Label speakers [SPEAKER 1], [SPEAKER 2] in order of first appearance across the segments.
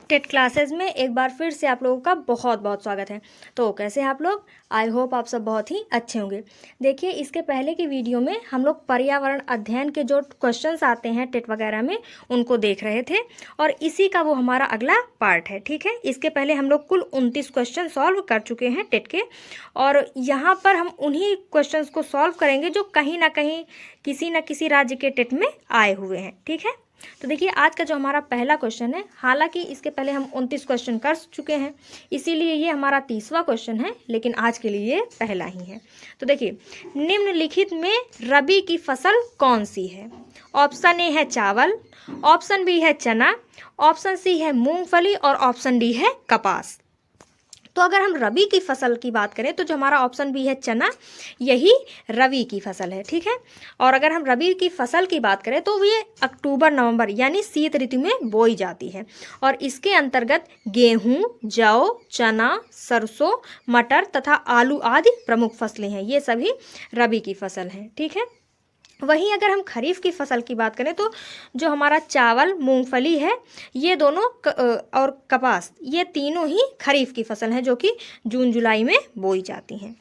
[SPEAKER 1] TET classes में एक बार फिर से आप लोगों का बहुत बहुत स्वागत है। तो कैसे हैं आप लोग? आई होप आप सब बहुत ही अच्छे होंगे। देखिए, इसके पहले की वीडियो में हम लोग पर्यावरण अध्ययन के जो क्वेश्चंस आते हैं टेट वगैरह में उनको देख रहे थे और इसी का वो हमारा अगला पार्ट है। ठीक है, इसके पहले हम लोग कुल 29 क्वेश्चन सॉल्व कर चुके हैं टेट के और यहाँ पर हम उन्हीं क्वेश्चंस को सॉल्व करेंगे जो कहीं ना कहीं किसी न किसी राज्य के टेट में आए हुए हैं। ठीक है, तो देखिए आज का जो हमारा पहला क्वेश्चन है, हालांकि इसके पहले हम 29 क्वेश्चन कर चुके हैं इसीलिए ये हमारा 30वां क्वेश्चन है, लेकिन आज के लिए ये पहला ही है। तो देखिए, निम्नलिखित में रबी की फसल कौन सी है? ऑप्शन ए है चावल, ऑप्शन बी है चना, ऑप्शन सी है मूंगफली और ऑप्शन डी है कपास। तो अगर हम रबी की फसल की बात करें तो जो हमारा ऑप्शन बी है चना, यही रबी की फसल है। ठीक है, और अगर हम रबी की फसल की बात करें तो ये अक्टूबर नवंबर यानी शीत ऋतु में बोई जाती है और इसके अंतर्गत गेहूं, जौ, चना, सरसों, मटर तथा आलू आदि प्रमुख फसलें हैं। ये सभी रबी की फसल हैं। ठीक है, वहीं अगर हम खरीफ की फसल की बात करें तो जो हमारा चावल, मूंगफली है, ये दोनों और कपास, ये तीनों ही खरीफ की फसल हैं जो कि जून जुलाई में बोई जाती हैं।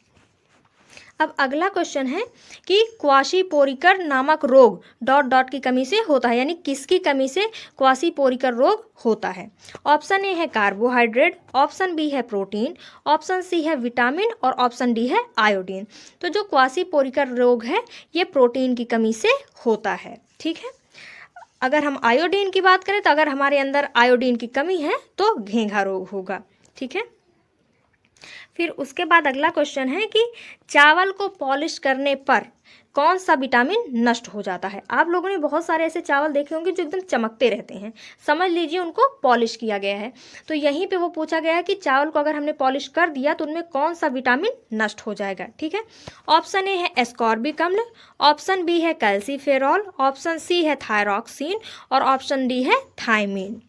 [SPEAKER 1] अब अगला क्वेश्चन है कि क्वाशीपोरिकर नामक रोग डॉट डॉट की कमी से होता है, यानी किसकी कमी से क्वाशीपोरिकर रोग होता है? ऑप्शन ए है कार्बोहाइड्रेट, ऑप्शन बी है प्रोटीन, ऑप्शन सी है विटामिन और ऑप्शन डी है आयोडीन। तो जो क्वाशीपोरिकर रोग है ये प्रोटीन की कमी से होता है। ठीक है, अगर हम आयोडीन की बात करें तो अगर हमारे अंदर आयोडीन की कमी है तो घेंघा रोग होगा। ठीक है, फिर उसके बाद अगला क्वेश्चन है कि चावल को पॉलिश करने पर कौन सा विटामिन नष्ट हो जाता है? आप लोगों ने बहुत सारे ऐसे चावल देखे होंगे जो एकदम चमकते रहते हैं, समझ लीजिए उनको पॉलिश किया गया है। तो यहीं पे वो पूछा गया है कि चावल को अगर हमने पॉलिश कर दिया तो उनमें कौन सा विटामिन नष्ट हो जाएगा। ठीक है, ऑप्शन ए है एस्कॉर्बिक अम्ल, ऑप्शन बी है कैल्सीफेरॉल, ऑप्शन सी है थायरॉक्सिन और ऑप्शन डी है थायमीन।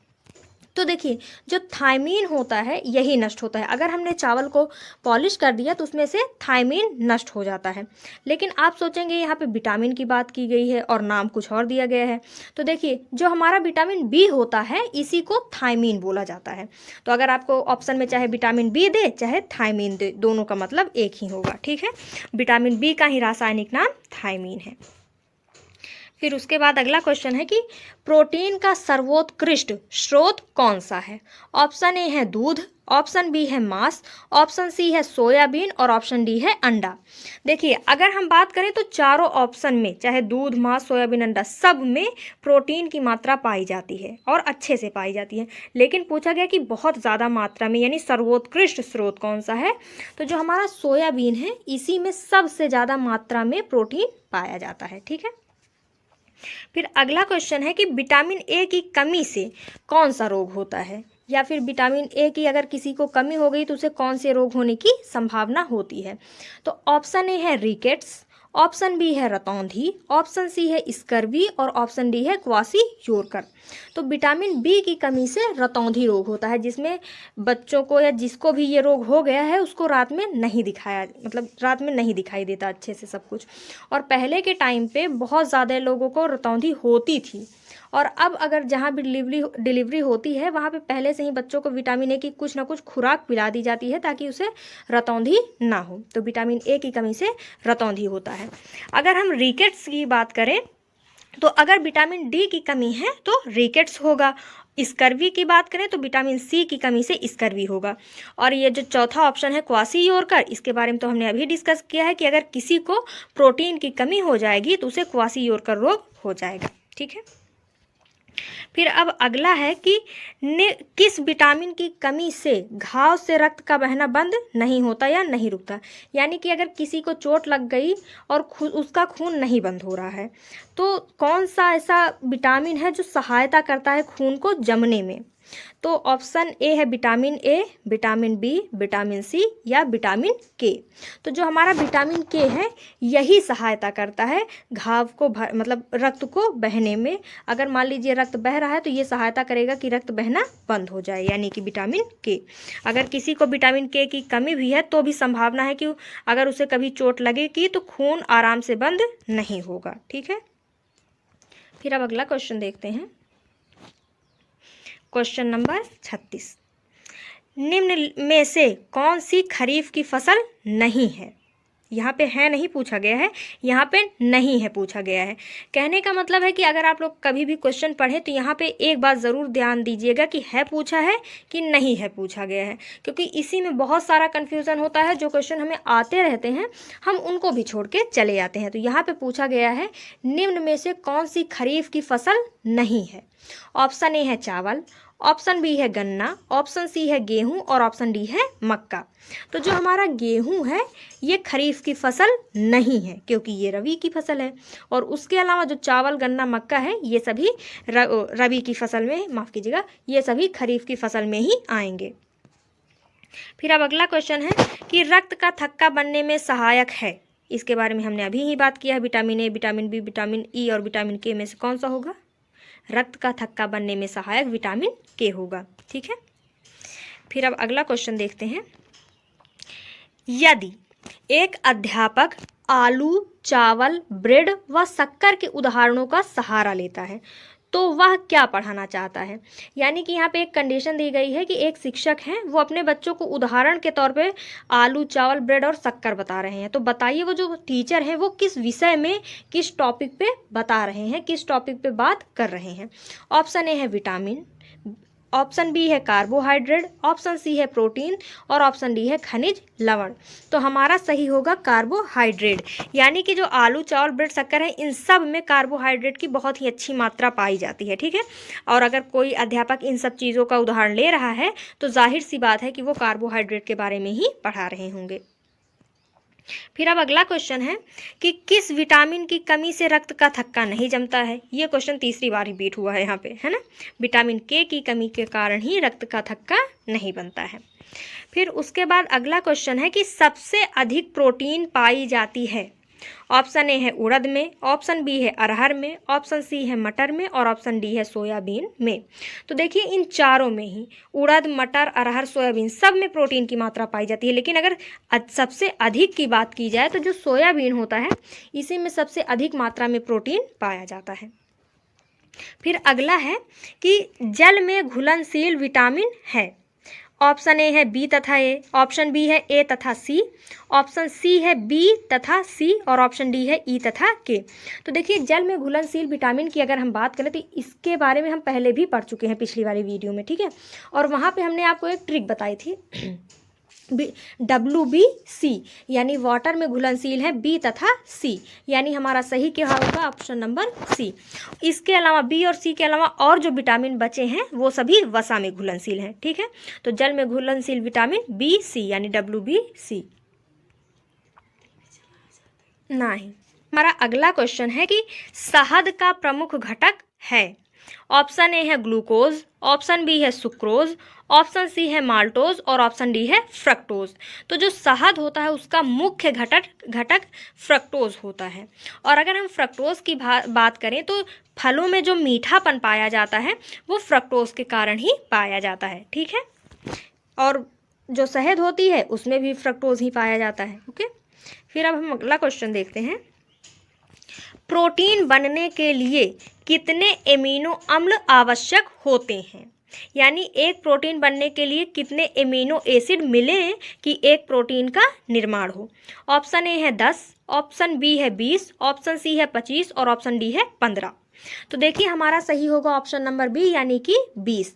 [SPEAKER 1] तो देखिए, जो थायमीन होता है यही नष्ट होता है। अगर हमने चावल को पॉलिश कर दिया तो उसमें से थायमीन नष्ट हो जाता है। लेकिन आप सोचेंगे यहाँ पे विटामिन की बात की गई है और नाम कुछ और दिया गया है। तो देखिए, जो हमारा विटामिन बी होता है इसी को थायमीन बोला जाता है। तो अगर आपको ऑप्शन में चाहे विटामिन बी दे चाहे थायमीन दे, दोनों का मतलब एक ही होगा। ठीक है, विटामिन बी का ही रासायनिक नाम थायमीन है। फिर उसके बाद अगला क्वेश्चन है कि प्रोटीन का सर्वोत्कृष्ट स्रोत कौन सा है? ऑप्शन ए है दूध, ऑप्शन बी है मांस, ऑप्शन सी है सोयाबीन और ऑप्शन डी है अंडा। देखिए, अगर हम बात करें तो चारों ऑप्शन में चाहे दूध, मांस, सोयाबीन, अंडा, सब में प्रोटीन की मात्रा पाई जाती है और अच्छे से पाई जाती है। लेकिन पूछा गया कि बहुत ज़्यादा मात्रा में यानी सर्वोत्कृष्ट स्रोत कौन सा है? तो जो हमारा सोयाबीन है इसी में सबसे ज़्यादा मात्रा में प्रोटीन पाया जाता है। ठीक है, फिर अगला क्वेश्चन है कि विटामिन ए की कमी से कौन सा रोग होता है? या फिर विटामिन ए की अगर किसी को कमी हो गई तो उसे कौन से रोग होने की संभावना होती है? तो ऑप्शन ए है रिकेट्स, ऑप्शन बी है रतौंधी, ऑप्शन सी है स्कर्वी और ऑप्शन डी है क्वाशीयोरकर। तो विटामिन बी की कमी से रतौंधी रोग होता है, जिसमें बच्चों को या जिसको भी ये रोग हो गया है उसको रात में नहीं दिखाया, मतलब रात में नहीं दिखाई देता अच्छे से सब कुछ। और पहले के टाइम पे बहुत ज़्यादा लोगों को रतौंधी होती थी और अब अगर जहाँ भी डिलीवरी होती है वहाँ पे पहले से ही बच्चों को विटामिन ए की कुछ ना कुछ खुराक पिला दी जाती है ताकि उसे रतौंधी ना हो। तो विटामिन ए की कमी से रतौंधी होता है। अगर हम रिकेट्स की बात करें तो अगर विटामिन डी की कमी है तो रिकेट्स होगा। स्कर्वी की बात करें तो विटामिन सी की कमी से स्कर्वी होगा। और ये जो चौथा ऑप्शन है क्वाशीयोरकर, इसके बारे में तो हमने अभी डिस्कस किया है कि अगर किसी को प्रोटीन की कमी हो जाएगी तो उसे क्वाशीयोरकर रोग हो जाएगा। ठीक है, फिर अब अगला है कि किस विटामिन की कमी से घाव से रक्त का बहना बंद नहीं होता या नहीं रुकता? यानी कि अगर किसी को चोट लग गई और उसका खून नहीं बंद हो रहा है तो कौन सा ऐसा विटामिन है जो सहायता करता है खून को जमने में? तो ऑप्शन ए है vitamin A, vitamin B, vitamin C या विटामिन के। तो जो हमारा विटामिन के है यही सहायता करता है घाव को मतलब रक्त को बहने में। अगर मान लीजिए रक्त बह रहा है तो ये सहायता करेगा कि रक्त बहना बंद हो जाए, यानी कि विटामिन के। अगर किसी को विटामिन के की कमी भी है तो भी संभावना है कि अगर उसे कभी चोट लगेगी तो खून आराम से बंद नहीं होगा। ठीक है, फिर अब अगला क्वेश्चन देखते हैं। क्वेश्चन नंबर 36, निम्न में से कौन सी खरीफ की फसल नहीं है? यहाँ पे है नहीं पूछा गया है, यहाँ पे नहीं है पूछा गया है। कहने का मतलब है कि अगर आप लोग कभी भी क्वेश्चन पढ़ें तो यहाँ पे एक बात ज़रूर ध्यान दीजिएगा कि है पूछा है कि नहीं है पूछा गया है, क्योंकि इसी में बहुत सारा कन्फ्यूज़न होता है। जो क्वेश्चन हमें आते रहते हैं हम उनको भी छोड़ के चले जाते हैं। तो यहाँ पे पूछा गया है निम्न में से कौन सी खरीफ की फसल नहीं है? ऑप्शन ए है चावल, ऑप्शन बी है गन्ना, ऑप्शन सी है गेहूं और ऑप्शन डी है मक्का। तो जो हमारा गेहूं है ये खरीफ की फसल नहीं है, क्योंकि ये रबी की फसल है। और उसके अलावा जो चावल, गन्ना, मक्का है ये सभी रबी की फसल में, माफ़ कीजिएगा, ये सभी खरीफ की फसल में ही आएंगे। फिर अब अगला क्वेश्चन है कि रक्त का थक्का बनने में सहायक है। इसके बारे में हमने अभी ही बात किया है। Vitamin A, vitamin B, vitamin E और विटामिन के में से कौन सा होगा? रक्त का थक्का बनने में सहायक विटामिन के होगा। ठीक है, फिर अब अगला क्वेश्चन देखते हैं। यदि एक अध्यापक आलू, चावल, ब्रेड व शक्कर के उदाहरणों का सहारा लेता है तो वह क्या पढ़ाना चाहता है? यानी कि यहाँ पे एक कंडीशन दी गई है कि एक शिक्षक हैं, वो अपने बच्चों को उदाहरण के तौर पे आलू, चावल, ब्रेड और शक्कर बता रहे हैं। तो बताइए वो जो टीचर हैं वो किस विषय में, किस टॉपिक पे बता रहे हैं, किस टॉपिक पे बात कर रहे हैं? ऑप्शन ए है विटामिन, ऑप्शन बी है कार्बोहाइड्रेट, ऑप्शन सी है प्रोटीन और ऑप्शन डी है खनिज लवण। तो हमारा सही होगा कार्बोहाइड्रेट। यानी कि जो आलू, चावल, ब्रेड, शक्कर है इन सब में कार्बोहाइड्रेट की बहुत ही अच्छी मात्रा पाई जाती है। ठीक है, और अगर कोई अध्यापक इन सब चीज़ों का उदाहरण ले रहा है तो जाहिर सी बात है कि वो कार्बोहाइड्रेट के बारे में ही पढ़ा रहे होंगे। फिर अब अगला क्वेश्चन है कि किस विटामिन की कमी से रक्त का थक्का नहीं जमता है? ये क्वेश्चन तीसरी बार रिपीट हुआ है यहाँ पे, है ना। विटामिन के की कमी के कारण ही रक्त का थक्का नहीं बनता है। फिर उसके बाद अगला क्वेश्चन है कि सबसे अधिक प्रोटीन पाई जाती है। ऑप्शन ए है उड़द में, ऑप्शन बी है अरहर में, ऑप्शन सी है मटर में और ऑप्शन डी है सोयाबीन में। तो देखिए इन चारों में ही उड़द, मटर, अरहर, सोयाबीन सब में प्रोटीन की मात्रा पाई जाती है। लेकिन अगर सबसे अधिक की बात की जाए तो जो सोयाबीन होता है इसी में सबसे अधिक मात्रा में प्रोटीन पाया जाता है। फिर अगला है कि जल में घुलनशील विटामिन है। ऑप्शन ए है बी तथा ए, ऑप्शन बी है ए तथा सी, ऑप्शन सी है बी तथा सी और ऑप्शन डी है ई तथा के। तो देखिए जल में घुलनशील विटामिन की अगर हम बात करें तो इसके बारे में हम पहले भी पढ़ चुके हैं पिछली वाली वीडियो में। ठीक है, और वहाँ पे हमने आपको एक ट्रिक बताई थी WBC, यानी वाटर में घुलनशील है बी तथा सी, यानी हमारा सही क्या होगा? Option number C. इसके अलावा बी और सी के अलावा और जो विटामिन बचे हैं वो सभी वसा में घुलनशील हैं। ठीक है, तो जल में घुलनशील विटामिन BC यानी WBC नहीं। हमारा अगला क्वेश्चन है कि शहद का प्रमुख घटक है। ऑप्शन ए है ग्लूकोज, ऑप्शन बी है सुक्रोज, ऑप्शन सी है माल्टोज और ऑप्शन डी है फ्रक्टोज। तो जो शहद होता है उसका मुख्य घटक फ्रक्टोज होता है। और अगर हम फ्रक्टोज की बात करें तो फलों में जो मीठापन पाया जाता है वो फ्रक्टोज के कारण ही पाया जाता है। ठीक है, और जो शहद होती है उसमें भी फ्रक्टोज ही पाया जाता है। ओके, फिर अब हम अगला क्वेश्चन देखते हैं। प्रोटीन बनने के लिए कितने एमिनो अम्ल आवश्यक होते हैं? यानी एक प्रोटीन बनने के लिए कितने एमिनो एसिड मिले कि एक प्रोटीन का निर्माण हो? ऑप्शन ए है 10, ऑप्शन बी है 20, ऑप्शन सी है 25 और ऑप्शन डी है 15। तो देखिए हमारा सही होगा ऑप्शन नंबर बी यानी कि 20।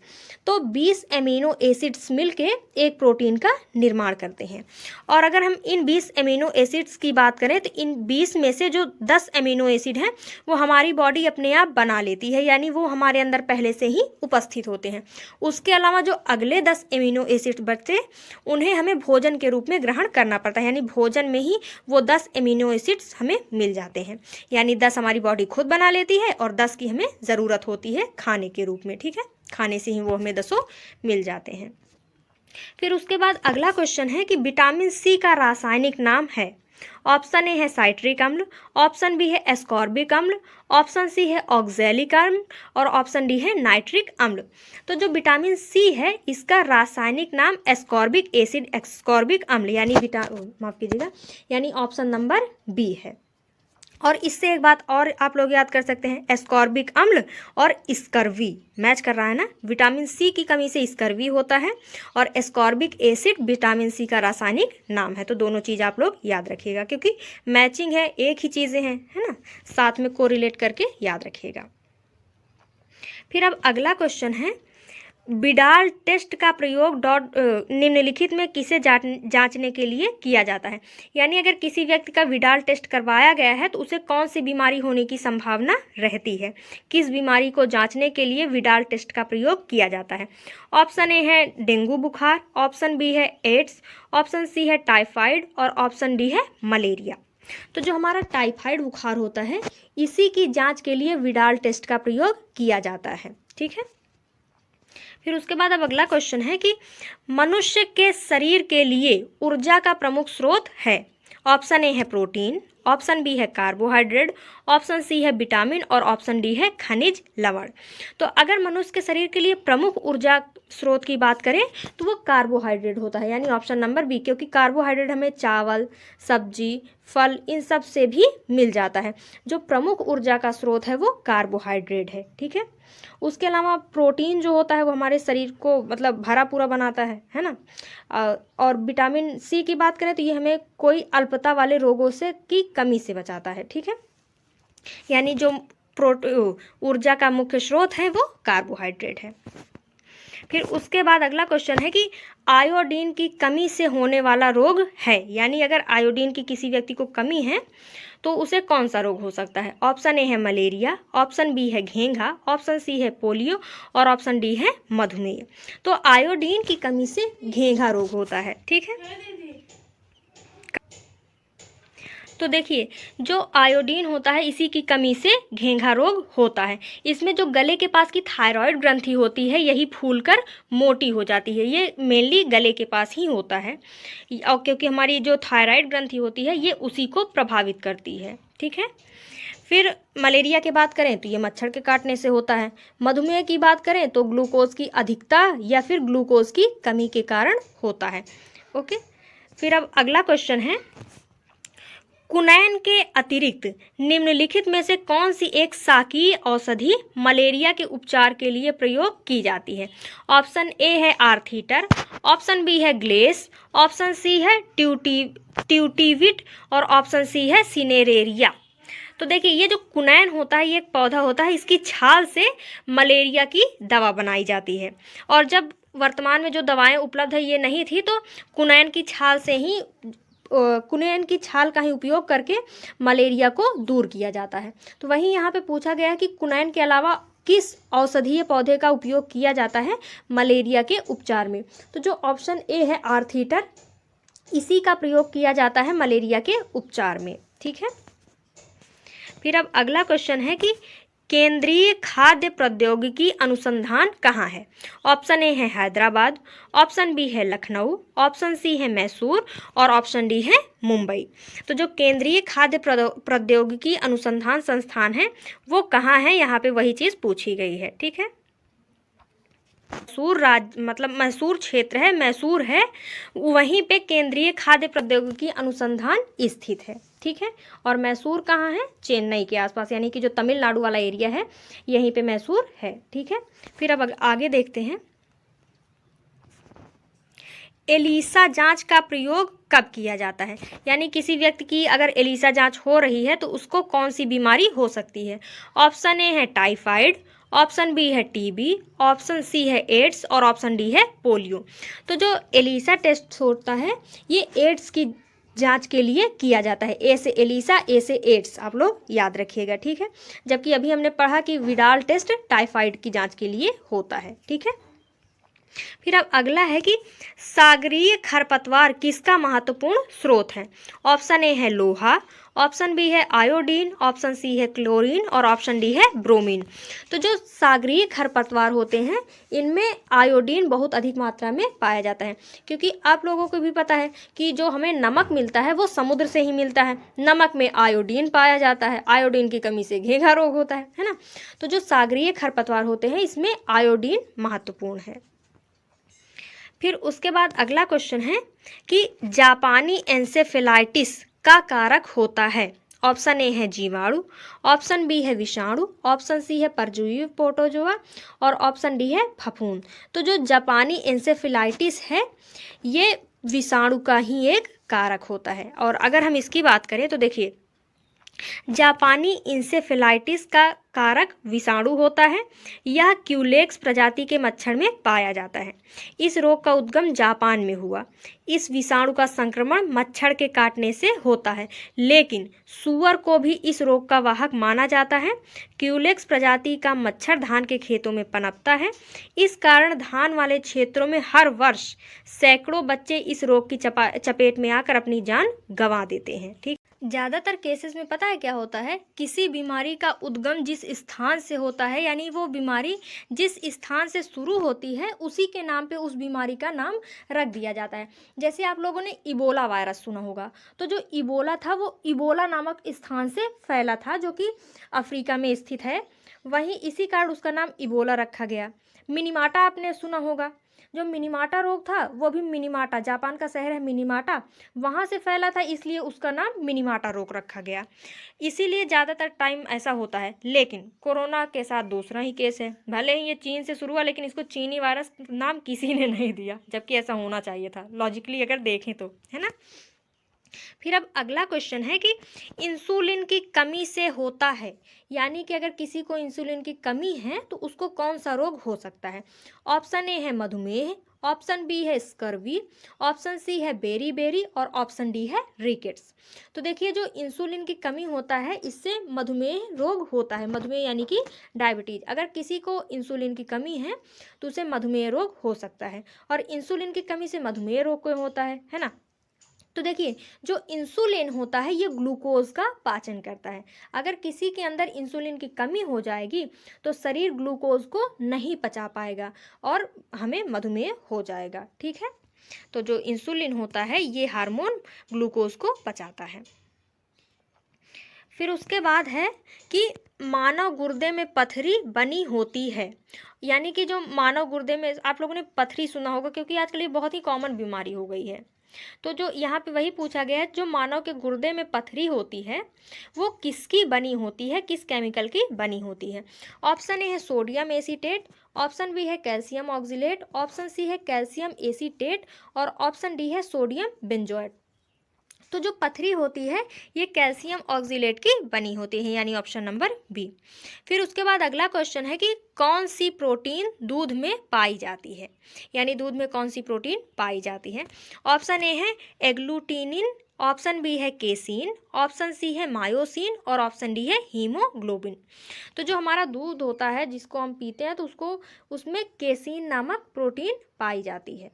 [SPEAKER 1] तो 20 एमिनो एसिड्स मिलके एक प्रोटीन का निर्माण करते हैं। और अगर हम इन 20 एमिनो एसिड्स की बात करें तो इन 20 में से जो 10 एमिनो एसिड हैं वो हमारी बॉडी अपने आप बना लेती है, यानी वो हमारे अंदर पहले से ही उपस्थित होते हैं। उसके अलावा जो अगले 10 एमिनो एसिड बचते उन्हें हमें भोजन के रूप में ग्रहण करना पड़ता है, यानी भोजन में ही वो 10 एमिनो एसिड्स हमें मिल जाते हैं। यानी 10 हमारी बॉडी खुद बना लेती है और 10 की हमें ज़रूरत होती है खाने के रूप में। ठीक है, खाने से ही वो हमें 10 मिल जाते हैं। फिर उसके बाद अगला क्वेश्चन है कि विटामिन सी का रासायनिक नाम है। ऑप्शन ए है साइट्रिक अम्ल, ऑप्शन बी है एस्कॉर्बिक अम्ल, ऑप्शन सी है ऑक्जेलिक अम्ल और ऑप्शन डी है नाइट्रिक अम्ल। तो जो विटामिन सी है इसका रासायनिक नाम एस्कॉर्बिक अम्ल यानी माफ़ कीजिएगा यानी ऑप्शन नंबर बी है। और इससे एक बात और आप लोग याद कर सकते हैं, एस्कॉर्बिक अम्ल और स्कर्वी मैच कर रहा है ना। विटामिन सी की कमी से स्कर्वी होता है और एस्कॉर्बिक एसिड विटामिन सी का रासायनिक नाम है। तो दोनों चीज़ आप लोग याद रखिएगा क्योंकि मैचिंग है, एक ही चीज़ें हैं, है ना, साथ में कोरिलेट करके याद रखिएगा। फिर अब अगला क्वेश्चन है, बिडाल टेस्ट का प्रयोग निम्नलिखित में किसे जांचने के लिए किया जाता है। यानी अगर किसी व्यक्ति का विडाल टेस्ट करवाया गया है तो उसे कौन सी बीमारी होने की संभावना रहती है, किस बीमारी को जांचने के लिए विडाल टेस्ट का प्रयोग किया जाता है। ऑप्शन ए है डेंगू बुखार, ऑप्शन बी है एड्स, ऑप्शन सी है टाइफाइड और ऑप्शन डी है मलेरिया। तो जो हमारा टाइफाइड बुखार होता है इसी की जांच के लिए विडाल टेस्ट का प्रयोग किया जाता है। ठीक है। फिर उसके बाद अब अगला क्वेश्चन है कि मनुष्य के शरीर के लिए ऊर्जा का प्रमुख स्रोत है। ऑप्शन ए है प्रोटीन, ऑप्शन बी है कार्बोहाइड्रेट, ऑप्शन सी है विटामिन और ऑप्शन डी है खनिज लवण। तो अगर मनुष्य के शरीर के लिए प्रमुख ऊर्जा स्रोत की बात करें तो वो कार्बोहाइड्रेट होता है, यानी ऑप्शन नंबर बी, क्योंकि कार्बोहाइड्रेट हमें चावल, सब्जी, फल इन सब से भी मिल जाता है। जो प्रमुख ऊर्जा का स्रोत है वो कार्बोहाइड्रेट है। ठीक है। उसके अलावा प्रोटीन जो होता है वो हमारे शरीर को मतलब भरा पूरा बनाता है ना। और विटामिन सी की बात करें तो ये हमें कोई अल्पता वाले रोगों से की कमी से बचाता है। ठीक है। यानी जो ऊर्जा का मुख्य स्रोत है वो कार्बोहाइड्रेट है। फिर उसके बाद अगला क्वेश्चन है कि आयोडीन की कमी से होने वाला रोग है, यानी अगर आयोडीन की किसी व्यक्ति को कमी है तो उसे कौन सा रोग हो सकता है। ऑप्शन ए है मलेरिया, ऑप्शन बी है घेंघा, ऑप्शन सी है पोलियो और ऑप्शन डी है मधुमेह। तो आयोडीन की कमी से घेंघा रोग होता है। ठीक है। तो देखिए जो आयोडीन होता है इसी की कमी से घेंघा रोग होता है। इसमें जो गले के पास की थायराइड ग्रंथि होती है यही फूलकर मोटी हो जाती है। ये मेनली गले के पास ही होता है और क्योंकि हमारी जो थायराइड ग्रंथि होती है ये उसी को प्रभावित करती है। ठीक है। फिर मलेरिया की बात करें तो ये मच्छर के काटने से होता है। मधुमेह की बात करें तो ग्लूकोज की अधिकता या फिर ग्लूकोज की कमी के कारण होता है। ओके। फिर अब अगला क्वेश्चन है, कुनैन के अतिरिक्त निम्नलिखित में से कौन सी एक शाकीय औषधि मलेरिया के उपचार के लिए प्रयोग की जाती है। ऑप्शन ए है आर्थीटर, ऑप्शन बी है ग्लेस, ऑप्शन सी है ट्यूटिविट और ऑप्शन सी है सिनेरेरिया। तो देखिए ये जो कुनैन होता है ये एक पौधा होता है, इसकी छाल से मलेरिया की दवा बनाई जाती है। और जब वर्तमान में जो दवाएं उपलब्ध है ये नहीं थी तो कुनैन की छाल का ही उपयोग करके मलेरिया को दूर किया जाता है। तो वहीं यहाँ पे पूछा गया है कि कुनैन के अलावा किस औषधीय पौधे का उपयोग किया जाता है मलेरिया के उपचार में। तो जो ऑप्शन ए है आर्थीटर, इसी का प्रयोग किया जाता है मलेरिया के उपचार में। ठीक है। फिर अब अगला क्वेश्चन है कि केंद्रीय खाद्य प्रौद्योगिकी अनुसंधान कहाँ है। ऑप्शन ए है हैदराबाद, ऑप्शन बी है लखनऊ, ऑप्शन सी है मैसूर और ऑप्शन डी है मुंबई। तो जो केंद्रीय खाद्य प्रौद्योगिकी अनुसंधान संस्थान है वो कहाँ है, यहाँ पे वही चीज़ पूछी गई है। ठीक है। मैसूर क्षेत्र है, मैसूर है, वहीं पे केंद्रीय खाद्य प्रौद्योगिकी अनुसंधान स्थित है। ठीक है। और मैसूर कहाँ है, चेन्नई के आसपास, यानी कि जो तमिलनाडु वाला एरिया है यहीं पे मैसूर है। ठीक है। फिर अब आगे देखते हैं, एलिसा जांच का प्रयोग कब किया जाता है। यानी किसी व्यक्ति की अगर एलिसा जांच हो रही है तो उसको कौन सी बीमारी हो सकती है। ऑप्शन ए है टाइफाइड, ऑप्शन बी है टीबी, ऑप्शन सी है एड्स और ऑप्शन डी है पोलियो। तो जो एलिसा टेस्ट होता है ये एड्स की जांच के लिए किया जाता है। ए से एलिसा, ए से एड्स, आप लोग याद रखिएगा। ठीक है। जबकि अभी हमने पढ़ा कि विडाल टेस्ट टाइफाइड की जांच के लिए होता है। ठीक है। फिर अब अगला है कि सागरीय खरपतवार किसका महत्वपूर्ण स्रोत है। ऑप्शन ए है लोहा, ऑप्शन बी है आयोडीन, ऑप्शन सी है क्लोरीन और ऑप्शन डी है ब्रोमीन। तो जो सागरीय खरपतवार होते हैं इनमें आयोडीन बहुत अधिक मात्रा में पाया जाता है, क्योंकि आप लोगों को भी पता है कि जो हमें नमक मिलता है वो समुद्र से ही मिलता है। नमक में आयोडीन पाया जाता है, आयोडीन की कमी से घेंघा रोग होता है ना। तो जो सागरीय खरपतवार होते हैं इसमें आयोडीन महत्वपूर्ण है। फिर उसके बाद अगला क्वेश्चन है कि जापानी एन्सेफेलाइटिस का कारक होता है। ऑप्शन ए है जीवाणु, ऑप्शन बी है विषाणु, ऑप्शन सी है परजीवी प्रोटोजोआ और ऑप्शन डी है फफूंद। तो जो जापानी इंसेफेलाइटिस है ये विषाणु का ही एक कारक होता है। और अगर हम इसकी बात करें तो देखिए जापानी इंसेफेलाइटिस का कारक विषाणु होता है। यह क्यूलेक्स प्रजाति के मच्छर में पाया जाता है। इस रोग का उद्गम जापान में हुआ। इस विषाणु का संक्रमण मच्छर के काटने से होता है, लेकिन सूअर को भी इस रोग का वाहक माना जाता है। क्यूलेक्स प्रजाति का मच्छर धान के खेतों में पनपता है। इस कारण धान वाले क्षेत्रों में हर वर्ष सैकड़ों बच्चे इस रोग की चपेट में आकर अपनी जान गंवा देते हैं। ठीक, ज़्यादातर केसेस में पता है क्या होता है, किसी बीमारी का उद्गम जिस स्थान से होता है, यानी वो बीमारी जिस स्थान से शुरू होती है उसी के नाम पे उस बीमारी का नाम रख दिया जाता है। जैसे आप लोगों ने इबोला वायरस सुना होगा, तो जो इबोला था वो इबोला नामक स्थान से फैला था जो कि अफ्रीका में स्थित है। वहीं इसी कारण उसका नाम इबोला रखा गया। मिनीमाटा आपने सुना होगा, जो मिनीमाटा रोग था वो भी मिनीमाटा, जापान का शहर है मिनीमाटा, वहाँ से फैला था, इसलिए उसका नाम मिनीमाटा रोग रखा गया। इसीलिए ज़्यादातर टाइम ऐसा होता है। लेकिन कोरोना के साथ दूसरा ही केस है, भले ही ये चीन से शुरू हुआ लेकिन इसको चीनी वायरस नाम किसी ने नहीं दिया, जबकि ऐसा होना चाहिए था लॉजिकली अगर देखें तो, है ना। फिर अब अगला क्वेश्चन है कि इंसुलिन की कमी से होता है, यानी कि अगर किसी को इंसुलिन की कमी है तो उसको कौन सा रोग हो सकता है। ऑप्शन ए है मधुमेह, ऑप्शन बी है स्कर्वी, ऑप्शन सी है बेरी बेरी और ऑप्शन डी है रिकेट्स। तो देखिए जो इंसुलिन की कमी होता है इससे मधुमेह रोग होता है। मधुमेह यानी कि डायबिटीज, अगर किसी को इंसुलिन की कमी है तो उसे मधुमेह रोग हो सकता है, और इंसुलिन की कमी से मधुमेह रोग को होता है ना। तो देखिए जो इंसुलिन होता है ये ग्लूकोज का पाचन करता है। अगर किसी के अंदर इंसुलिन की कमी हो जाएगी तो शरीर ग्लूकोज को नहीं पचा पाएगा और हमें मधुमेह हो जाएगा। ठीक है, तो जो इंसुलिन होता है ये हार्मोन ग्लूकोज को पचाता है। फिर उसके बाद है कि मानव गुर्दे में पथरी बनी होती है, यानी कि जो मानव गुर्दे में, आप लोगों ने पथरी सुना होगा क्योंकि आजकल ये बहुत ही कॉमन बीमारी हो गई है। तो जो यहाँ पे वही पूछा गया है, जो मानव के गुर्दे में पथरी होती है वो किसकी बनी होती है, किस केमिकल की बनी होती है। ऑप्शन ए है सोडियम एसीटेट, ऑप्शन बी है कैल्शियम ऑक्जिलेट, ऑप्शन सी है कैल्शियम एसीटेट और ऑप्शन डी है सोडियम बेंजोएट। तो जो पथरी होती है ये कैल्शियम ऑक्जिलेट की बनी होती है, यानी ऑप्शन नंबर बी। फिर उसके बाद अगला क्वेश्चन है कि कौन सी प्रोटीन दूध में पाई जाती है, यानी दूध में कौन सी प्रोटीन पाई जाती है। ऑप्शन ए है एग्लूटिनिन, ऑप्शन बी है केसीन, ऑप्शन सी है मायोसिन और ऑप्शन डी है हीमोग्लोबिन। तो जो हमारा दूध होता है जिसको हम पीते हैं तो उसमें केसीन नामक प्रोटीन पाई जाती है,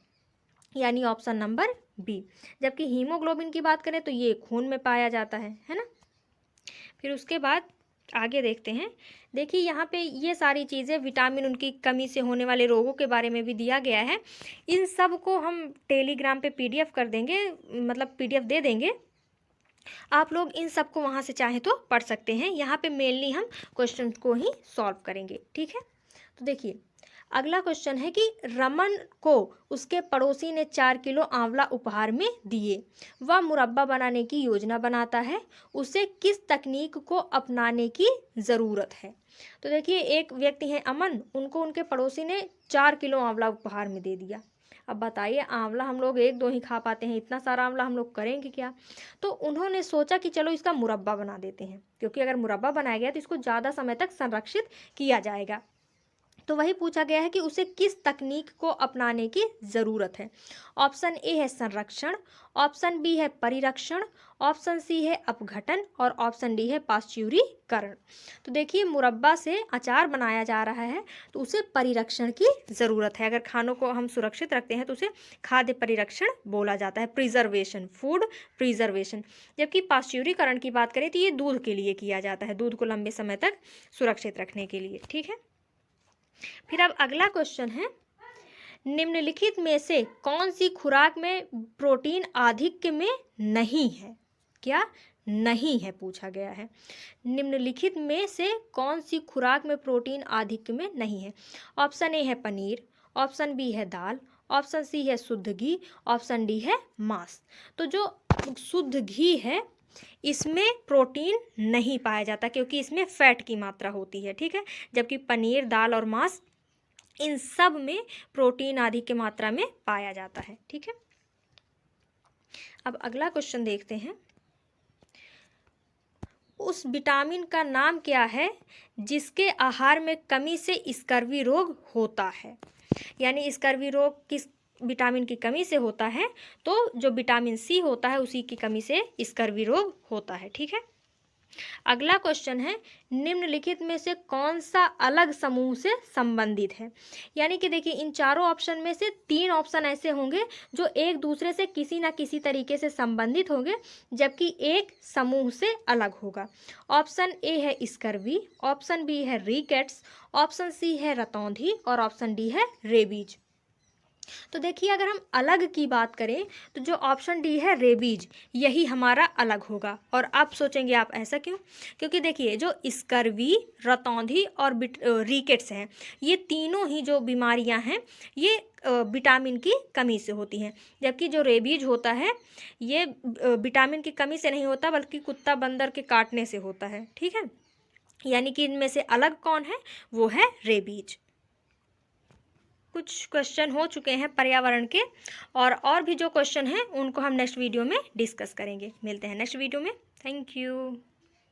[SPEAKER 1] यानी ऑप्शन नंबर बी। जबकि हीमोग्लोबिन की बात करें तो ये खून में पाया जाता है ना। फिर उसके बाद आगे देखते हैं। देखिए यहाँ पे ये सारी चीज़ें, विटामिन उनकी कमी से होने वाले रोगों के बारे में भी दिया गया है। इन सब को हम टेलीग्राम पे पीडीएफ कर देंगे, मतलब पीडीएफ दे देंगे, आप लोग इन सब को वहाँ से चाहे तो पढ़ सकते हैं। यहाँ पे मेनली हम क्वेश्चन को ही सॉल्व करेंगे। ठीक है, तो देखिए अगला क्वेश्चन है कि रमन को उसके पड़ोसी ने 4 किलो आंवला उपहार में दिए। वह मुरब्बा बनाने की योजना बनाता है, उसे किस तकनीक को अपनाने की ज़रूरत है। तो देखिए एक व्यक्ति हैं अमन, उनको उनके पड़ोसी ने 4 किलो आंवला उपहार में दे दिया। अब बताइए आंवला हम लोग 1-2 ही खा पाते हैं, इतना सारा आंवला हम लोग करेंगे क्या। तो उन्होंने सोचा कि चलो इसका मुरब्बा बना देते हैं, क्योंकि अगर मुरब्बा बनाया गया तो इसको ज़्यादा समय तक संरक्षित किया जाएगा। तो वही पूछा गया है कि उसे किस तकनीक को अपनाने की ज़रूरत है। ऑप्शन ए है संरक्षण, ऑप्शन बी है परिरक्षण, ऑप्शन सी है अपघटन और ऑप्शन डी है पाश्चुरीकरण। तो देखिए मुरब्बा से अचार बनाया जा रहा है तो उसे परिरक्षण की ज़रूरत है। अगर खानों को हम सुरक्षित रखते हैं तो उसे खाद्य परिरक्षण बोला जाता है, प्रिजर्वेशन, फूड प्रिजर्वेशन। जबकि पाश्चुरीकरण की बात करें तो ये दूध के लिए किया जाता है, दूध को लंबे समय तक सुरक्षित रखने के लिए। ठीक है, फिर अब अगला क्वेश्चन है, निम्नलिखित में से कौन सी खुराक में प्रोटीन आधिक्य में नहीं है। क्या नहीं है पूछा गया है। निम्नलिखित में से कौन सी खुराक में प्रोटीन आधिक्य में नहीं है। ऑप्शन ए है पनीर, ऑप्शन बी है दाल, ऑप्शन सी है शुद्ध घी, ऑप्शन डी है मांस। तो जो शुद्ध घी है इसमें प्रोटीन नहीं पाया जाता क्योंकि इसमें फैट की मात्रा होती है, ठीक है। जबकि पनीर, दाल और मांस, इन सब में प्रोटीन आदि की मात्रा में पाया जाता है, ठीक है। अब अगला क्वेश्चन देखते हैं। उस विटामिन का नाम क्या है जिसके आहार में कमी से स्कर्वी रोग होता है? यानी स्कर्वी रोग किस विटामिन की कमी से होता है? तो जो विटामिन सी होता है उसी की कमी से स्कर्वी रोग होता है, ठीक है। अगला क्वेश्चन है, निम्नलिखित में से कौन सा अलग समूह से संबंधित है? यानी कि देखिए, इन चारों ऑप्शन में से 3 ऑप्शन ऐसे होंगे जो एक दूसरे से किसी ना किसी तरीके से संबंधित होंगे, जबकि एक समूह से अलग होगा। ऑप्शन ए है स्कर्वी, ऑप्शन बी है रिकेट्स, ऑप्शन सी है रतौंधी और ऑप्शन डी है रेबीज। तो देखिए, अगर हम अलग की बात करें तो जो ऑप्शन डी है रेबीज, यही हमारा अलग होगा। और आप सोचेंगे आप ऐसा क्यों? क्योंकि देखिए, जो स्कर्वी, रतौंधी और रिकेट्स हैं, ये तीनों ही जो बीमारियां हैं ये विटामिन की कमी से होती हैं। जबकि जो रेबीज होता है ये विटामिन की कमी से नहीं होता बल्कि कुत्ता बंदर के काटने से होता है, ठीक है। यानी कि इनमें से अलग कौन है? वो है रेबीज। कुछ क्वेश्चन हो चुके हैं पर्यावरण के, और भी जो क्वेश्चन हैं उनको हम नेक्स्ट वीडियो में डिस्कस करेंगे। मिलते हैं नेक्स्ट वीडियो में। Thank you.